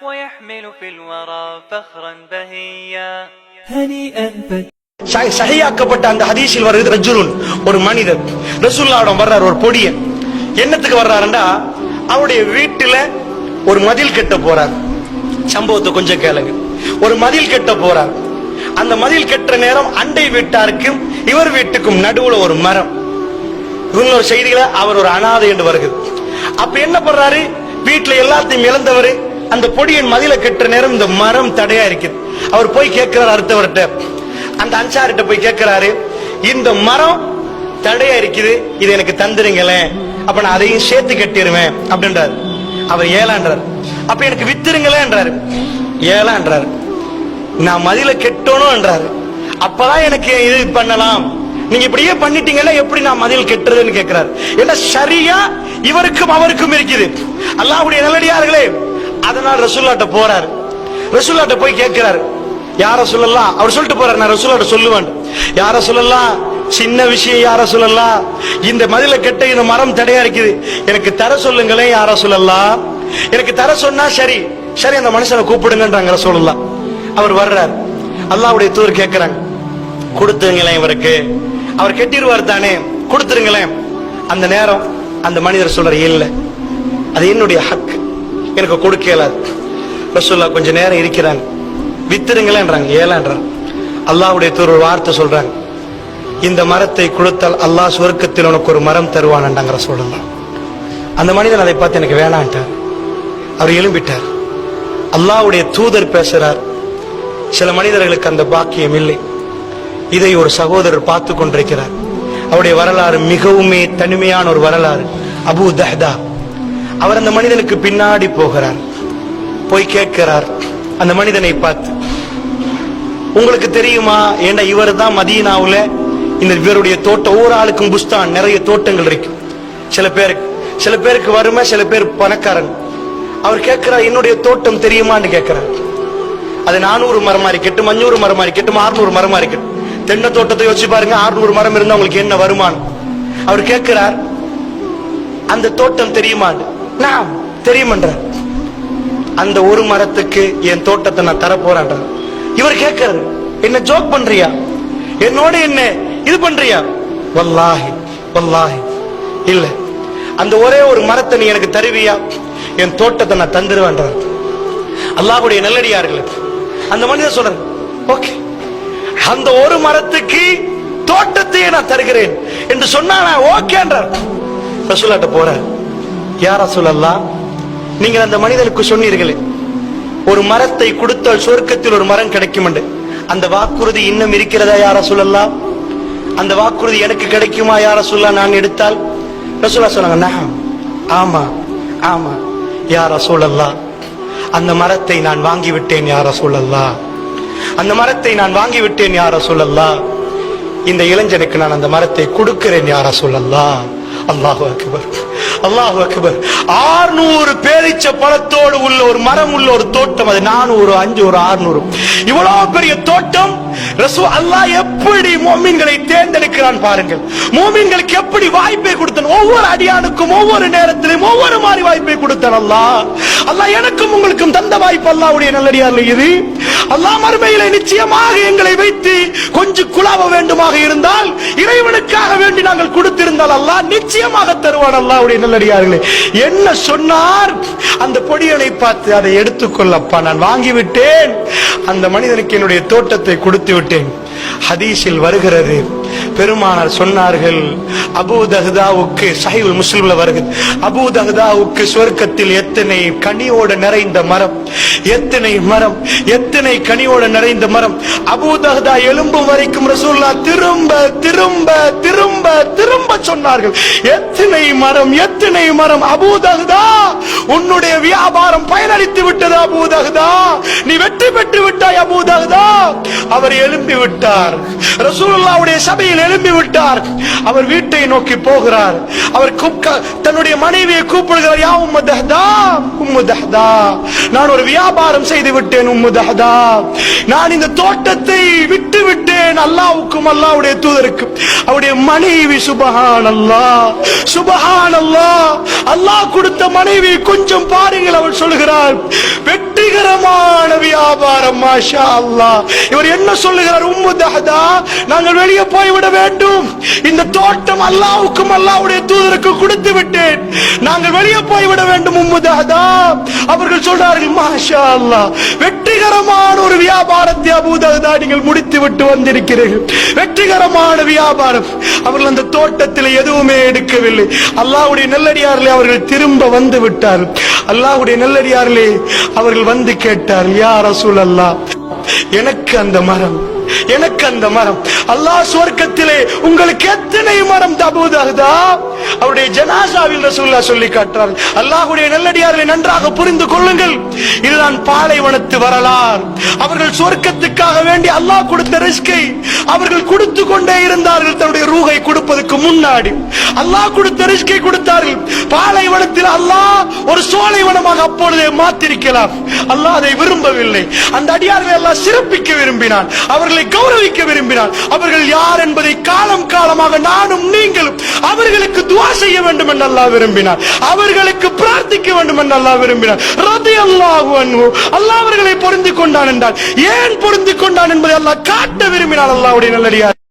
ويحمل في الورى فخرا بهيا هنيئا சஹீஹாக்கப்பட்ட அந்த ஹதீஸில் வருது ரஜுலுன், ஒரு மனிதர் ரசூலுல்லாஹ்விடம் வர்றார். ஒரு பொடியன் என்னத்துக்கு வர்றாருண்டா, அவருடைய வீட்டுல ஒரு மதில் கட்ட போறார். சம்பவத்தை கொஞ்சம் கேளுங்க. ஒரு மதில் கட்ட போறார். அந்த மதில் கட்டுற நேரம் அண்டை வீட்டாருக்கும் இவர் வீட்டுக்கும் நடுவுல ஒரு மரம். இன்னொரு செய்தியில அவர் ஒரு அனாதை என்று வருகிறது. அப்ப என்ன பண்றாரு, வீட்டுல எல்லாத்தையும் இழந்தவர் அந்த பொடியன் மதில கட்டுற நேரம் இந்த மரம் தடையா இருக்குது. அவர் போய் கேட்கிறார் அடுத்தவர்கிட்ட, அந்த அன்சாரிட்ட போய் கேட்கிறாரு, இந்த மரம் தடையா இருக்குது, இது எனக்கு தந்துருங்களேன், அப்ப நான் அதையும் சேர்த்து கட்டிடுவேன் அப்படின்றாரு. அவர் ஏழான்றார். அப்ப எனக்கு வித்துருங்களேன்றாரு. ஏழான்றாரு. நான் மதில கெட்டணும் என்றாரு. அப்பதான் எனக்கு இது பண்ணலாம், நீங்க இப்படியே பண்ணிட்டீங்கன்னா எப்படி நான் மதில் கெட்டுறதுன்னு கேட்கிறாரு. ஏன்னா சரியா இவருக்கும் அவருக்கும் இருக்குது. அல்லாஹ்வுடைய நல்லடியார்களே, அதனால் ரசூலுல்லாஹ்ட்ட போறாரு. ரசூலுல்லாஹ்ட்ட போய் கேட்கிறாரு, யார சொல்லலாம், அவர் சொல்லிட்டு போறாரு, நான் ரசூலுல்லாஹ்ட்ட சொல்லுவேன், யார சொல்லலாம், சின்ன விஷயம் யார சொல்லலாம், இந்த மதில கெட்ட இந்த மரம் தடையா இருக்குது, எனக்கு தர சொல்லுங்களேன் யார சொல்லலாம், எனக்கு தர சொன்னா சரி சரி அந்த மனுஷனை கூப்பிடுங்கன்றாங்க ரசூலுல்லாஹ். அவர் வர்றார். அல்லாஹ்வுடைய தூதர் கேட்கிறாங்க, கொடுத்துருங்களேன் இவருக்கு, அவர் கெட்டிடுவார் தானே, கொடுத்துருங்களேன். அந்த நேரம் அந்த மனிதர் சொல்ற, இல்ல அது என்னுடைய ஹக், எனக்கு கொடுக்க இயலாது. ரசூலுல்லாஹ் கொஞ்ச நேரம் இருக்கிறாங்க. வித்துருங்களேன்றாங்க. ஏழான்றாங்க. அல்லாஹ்வுடைய தூதர் ஒரு வார்த்தை சொல்றாங்க, இந்த மரத்தை கொடுத்தால் அல்லாஹ் சுவர்க்கத்தில் உனக்கு ஒரு மரம் தருவான்டாங்க ரசூலுல்லாஹ். அந்த மனிதன் அதை பார்த்து எனக்கு வேணான்ட்டார். அவர் எழும்பிட்டார். அல்லாஹ்வுடைய தூதர் பேசுறார். சில மனிதர்களுக்கு அந்த பாக்கியம் இல்லை. இதை ஒரு சகோதரர் பார்த்து கொண்டிருக்கிறார். அவருடைய வரலாறு மிகவுமே தனிமையான ஒரு வரலாறு. Abu Dahdah. அவர் அந்த மனிதனுக்கு பின்னாடி போகிறார். போய் கேட்கிறார் அந்த மனிதனை பார்த்து, உங்களுக்கு தெரியுமா, ஏன்னா இவர் தான் மதீனாவுல இந்த இவருடைய தோட்டம், ஒவ்வொரு ஆளுக்கும் புஸ்தான், நிறைய தோட்டங்கள் இருக்கு. சில பேருக்கு வறுமை, சில பேர் பணக்காரன். அவர் கேட்கிறார், என்னுடைய தோட்டம் தெரியுமான்னு கேட்கிறார். அது 400 மரமா இருக்கட்டும், 500 மரமா இருக்கட்டும், 600 மரமா இருக்கட்டும். தென்னை தோட்டத்தை யோசிச்சு பாருங்க, 600 மரம் இருந்தா உங்களுக்கு என்ன வருமானம். அவர் கேட்கிறார், அந்த தோட்டம் தெரியுமான்னு. நான் தெரியுமன்றார். அந்த ஒரு மரத்துக்கு என் தோட்டத்தை நான் தர போறேன். இவர் கேட்கிறார், என்ன ஜோக் பண்றியா, என்னோட என்ன இது பண்றியா? வல்லாஹி வல்லாஹி இல்ல, அந்த ஒரே ஒரு மரத்தை நீ எனக்கு தருவியா, என் தோட்டத்தை நான் தந்துருவேன்றார். அல்லாஹ்வுடைய நல்லடியார்கள், அந்த மனிதர் சொல்றார், ஓகே, அந்த ஒரு மரத்துக்கு தோட்டத்தையே நான் தருகிறேன் என்று சொன்னா நான் ஓகேன்றார். ரசூலுல்லாஹ்ட்ட போறார். யா ரசூலல்லாஹ், நீங்கள் அந்த மனிதனுக்கு சொன்னீர்களே ஒரு மரத்தை கொடுத்தால் சொர்க்கத்தில் ஒரு மரம் கிடைக்கும் என்று, அந்த வாக்குறுதி இன்னும் இருக்கிறதா யா ரசூலல்லாஹ்? அந்த வாக்குறுதி எனக்கு கிடைக்குமா யா ரசூலல்லாஹ் நான் எடுத்தால்? ரசூலுல்லாஹ் சொன்னாங்க, நஅம், ஆமா ஆமா யா ரசூலல்லாஹ், அந்த மரத்தை நான் வாங்கிவிட்டேன் யா ரசூலல்லாஹ், அந்த மரத்தை நான் வாங்கிவிட்டேன் யா ரசூலல்லாஹ், இந்த இளைஞனுக்கு நான் அந்த மரத்தை கொடுக்கிறேன் யா ரசூலல்லாஹ். அல்லாஹு அக்பர், அல்லாஹு அக்பர். 600 பேரீச்ச பழத்தோடு உள்ள ஒரு மரம் உள்ள ஒரு தோட்டம், அது 400, 500, 600, இவ்வளவு பெரிய தோட்டம். அல்லாஹ் எப்படி மோமின்களை தேர்ந்தெடுக்கிறான் பாருங்கள். மோமின்களுக்கு எப்படி வாய்ப்பை கொடுத்தான், ஒவ்வொரு அடியானுக்கும் ஒவ்வொரு நேரத்திலும் ஒவ்வொரு மாதிரி வாய்ப்பை கொடுத்தான் அல்லாஹ். அல்லாஹ் எனக்கும் உங்களுக்கும் தந்த வாய்ப்பு அல்லாஹ்வுடைய நல்லடியார்கள் இது. அல்லாஹ் மறுமையிலே நிச்சயமாக எங்களை வைத்து கொஞ்சம் குழாவ வேண்டுமாக இருந்தால், இறைவனுக்காக வேண்டி நாங்கள் கொடுத்திருந்தால் அல்லாஹ் நிச்சயமாக தருவான். அல்லாஹ்வுடைய நல்லடியார்களே, என்ன சொன்னார் அந்த பொடியனை பார்த்து, அதை எடுத்துக்கொள்ளப்பா, நான் வாங்கிவிட்டேன், அந்த மனிதனுக்கு என்னுடைய தோட்டத்தை கொடுத்து விட்டேன். ஹதீஸில் வருகிறது, பெருமானார் சொன்னார்கள், அபூ தஹ்தாவுக்கு, சஹீஹுல் முஸ்லிம்ல வருகிறது, அபூ தஹ்தாவுக்கு சொர்க்கத்தில் எத்தனை கனியோடு நிறைந்த மரம், எத்தனை மரம், எத்தனை கனியோடு நிறைந்த மரம். அபூ தஹ்தா எழும்பும் வரைக்கும் ரசூலுல்லாஹ் திரும்ப திரும்ப திரும்ப திரும்ப சொன்னார்கள், எத்தனை மரம், எத்தனை மரம். அபூ தஹ்தா, உன்னுடைய வியாபாரம் பயனளித்து விட்டது அபூ தஹ்தா, நீ வெற்றி பெற்று விட்டாய் அபூ தஹ்தா. அவர் எழும்பி விட்டார், ரசூலுல்லாஹ்வுடைய சபையில் எழும்பி விட்டார். அவர் வீட்டை நோக்கி போகிறார். அவர் தன்னுடைய மனைவியை கூப்பிடுகிறார், யா உம்மு தஹ்தா, உம்மு தஹ்தா, நான் ஒரு வியாபாரம் செய்து விட்டேன் உம்மு தஹ்தா, நான் இந்த தோட்டத்தை விட்டு விட்டேன் அல்லாஹ்வுக்கும் அல்லாஹ்வுடைய தூதருக்கும். அவருடைய மனைவி சுப்ஹானல்லாஹ், சுப்ஹானல்லாஹ், அல்லாஹ் கொடுத்த மனைவி கொஞ்சம் பாருங்கள். அவள் சொல்கிறார், வெற்றிகர வியாபாரம். மாஷா அல்லாஹ். இவர் என்ன சொல்லுகிறார்? உம்மு தஹதா, நாங்கள் வெளியே போய்விட வேண்டும், இந்த தோட்டம் அல்லாஹ்வுக்கும் அல்லாஹ்வுடைய தூதருக்கு கொடுத்து விட்டேன், நாங்கள் வெளியே போய்விட வேண்டும் உம்மு தஹதா. அவர்கள் சொல்றார்கள், மாஷா அல்லாஹ், வெற்றிகரமான ஒரு வியாபாரத்தை அபூ தஹதா நீங்கள் முடித்து விட்டு வந்திருக்கிறீர்கள், வெற்றிகரமான வியாபாரம். அவர்கள் அந்த தோட்டத்தில் எதுவுமே எடுக்கவில்லை. அல்லாஹ்வுடைய நல்லடியார்களே, அவர்கள் திரும்ப வந்து விட்டார். அல்லாஹ்வுடைய நல்லடியார்களே, அவர்கள் வந்து கேட்டார், யா ரசூலல்லாஹ், எனக்கு அந்த மரம், எனக்கு அந்த மரம், அல்லாஹ் சுவர்க்கத்திலே உங்களுக்கு எத்தனை மரம் அபூ தஹதா? அவருடைய ஜனாசாவில் ரசூலுல்லாஹ் சொல்லி காட்டுறார். அல்லாஹ்வுடைய நல்லடியார்களை நன்றாக புரிந்து கொள்ளுங்கள், இதுதான் பாலைவனத்து வரலாறு. அவர்கள் சுவர்க்கத்துக்காக வேண்டி அல்லாஹ் கொடுத்த ரிஸ்கை அவர்கள் கொடுத்து கொண்டே இருந்தார்கள். தன்னுடைய ரூஹை கொடுப்பதற்கு முன்னாடி அல்லாஹ் கொடுத்த ரிஸ்கை கொடுத்தார்கள். பாலைவனத்தில் அல்லாஹ் ஒரு சோலைவனமாக அப்பொழுதே மாத்திருக்கலாம். அல்லாஹ் அதை விரும்பவில்லை. அந்த அடியார்களை அல்லாஹ் சிறப்பிக்க விரும்பினான், அவர்களை கௌரவிக்க விரும்பினான். அவர்கள் யார் என்பதை காலம் காலமாக நானும் நீங்களும் அவர்களுக்கு துஆ செய்ய வேண்டும் என்று அல்லாஹ் விரும்பினார், அவர்களுக்கு பிரார்த்திக்க வேண்டும் என்று அல்லாஹ் விரும்பினார். ரலியல்லாஹு அன்ஹு. அல்லாஹ் அவர்களை பொருந்திக் கொண்டான் என்றால் ஏன் பொருந்திக் கொண்டான் என்பதை அல்லாஹ் காட்ட விரும்பினான். அல்லாஹ்வுடைய நல்லடியார்